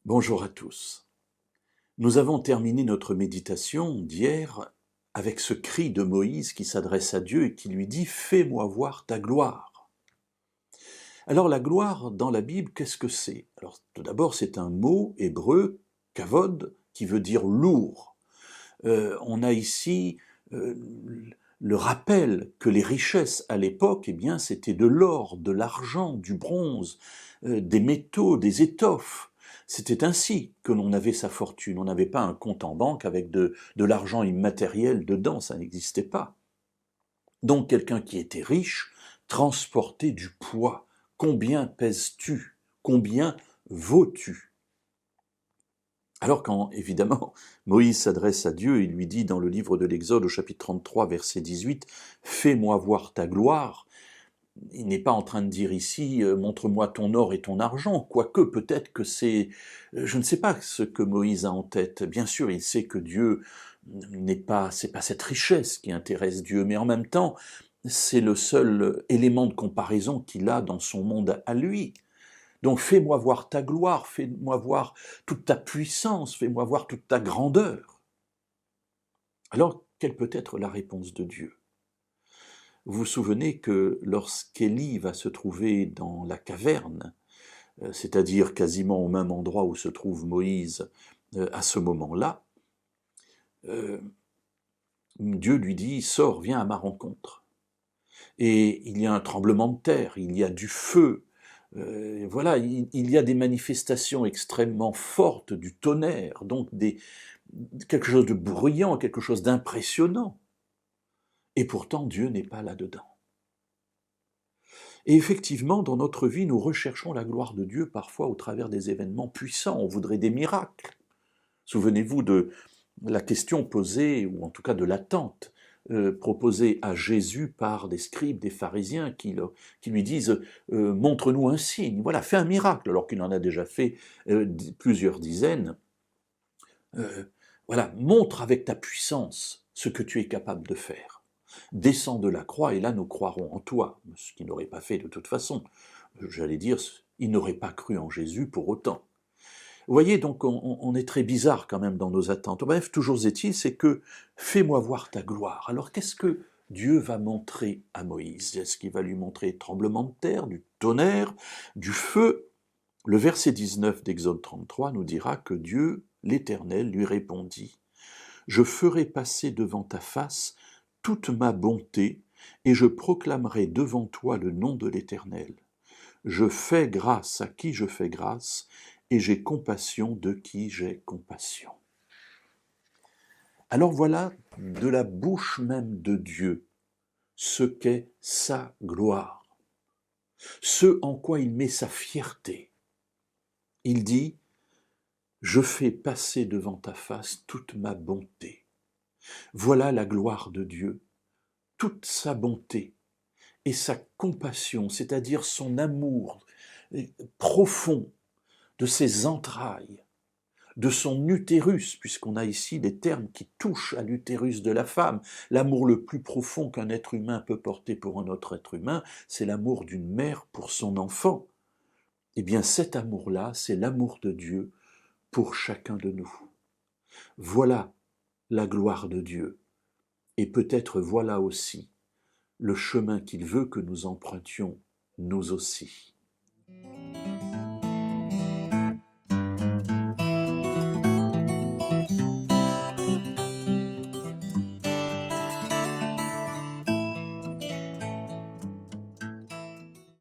Bonjour à tous. Nous avons terminé notre méditation d'hier avec ce cri de Moïse qui s'adresse à Dieu et qui lui dit « Fais-moi voir ta gloire ». Alors la gloire dans la Bible, qu'est-ce que c'est? Alors tout d'abord, c'est un mot hébreu, kavod, qui veut dire lourd. On a ici le rappel que les richesses à l'époque, eh bien, c'était de l'or, de l'argent, du bronze, des métaux, des étoffes. C'était ainsi que l'on avait sa fortune. On n'avait pas un compte en banque avec de l'argent immatériel dedans, ça n'existait pas. Donc quelqu'un qui était riche transportait du poids. Combien pèses-tu? Combien vaux-tu? Alors quand, évidemment, Moïse s'adresse à Dieu, il lui dit dans le livre de l'Exode au chapitre 33, verset 18, « Fais-moi voir ta gloire », il n'est pas en train de dire ici « Montre-moi ton or et ton argent », quoique peut-être que c'est... Je ne sais pas ce que Moïse a en tête. Bien sûr, il sait que Dieu c'est pas cette richesse qui intéresse Dieu, mais en même temps, c'est le seul élément de comparaison qu'il a dans son monde à lui. Donc fais-moi voir ta gloire, fais-moi voir toute ta puissance, fais-moi voir toute ta grandeur. Alors, quelle peut être la réponse de Dieu? Vous vous souvenez que lorsqu'Élie va se trouver dans la caverne, c'est-à-dire quasiment au même endroit où se trouve Moïse à ce moment-là, Dieu lui dit « Sors, viens à ma rencontre ». Et il y a un tremblement de terre, il y a du feu, voilà, il y a des manifestations extrêmement fortes, du tonnerre, donc quelque chose de bruyant, quelque chose d'impressionnant. Et pourtant, Dieu n'est pas là-dedans. Et effectivement, dans notre vie, nous recherchons la gloire de Dieu parfois au travers des événements puissants. On voudrait des miracles. Souvenez-vous de la question posée, ou en tout cas de l'attente proposée à Jésus par des scribes, des pharisiens qui lui disent montre-nous un signe, voilà, fais un miracle, alors qu'il en a déjà fait plusieurs dizaines. Voilà, montre avec ta puissance ce que tu es capable de faire. Descends de la croix et là nous croirons en toi, ce qu'il n'aurait pas fait de toute façon. J'allais dire, il n'aurait pas cru en Jésus pour autant. Vous voyez, donc on est très bizarre quand même dans nos attentes. Bref, toujours est-il, c'est que fais-moi voir ta gloire. Alors qu'est-ce que Dieu va montrer à Moïse? Est-ce qu'il va lui montrer tremblement de terre, du tonnerre, du feu? Le verset 19 d'Exode 33 nous dira que Dieu, l'Éternel, lui répondit « Je ferai passer devant ta face toute ma bonté, et je proclamerai devant toi le nom de l'Éternel. Je fais grâce à qui je fais grâce, et j'ai compassion de qui j'ai compassion. » Alors voilà, de la bouche même de Dieu, ce qu'est sa gloire, ce en quoi il met sa fierté. Il dit « Je fais passer devant ta face toute ma bonté ». Voilà la gloire de Dieu, toute sa bonté et sa compassion, c'est-à-dire son amour profond de ses entrailles, de son utérus, puisqu'on a ici des termes qui touchent à l'utérus de la femme. L'amour le plus profond qu'un être humain peut porter pour un autre être humain, c'est l'amour d'une mère pour son enfant. Eh bien cet amour-là, c'est l'amour de Dieu pour chacun de nous. Voilà la gloire de Dieu. Et peut-être voilà aussi le chemin qu'il veut que nous empruntions nous aussi.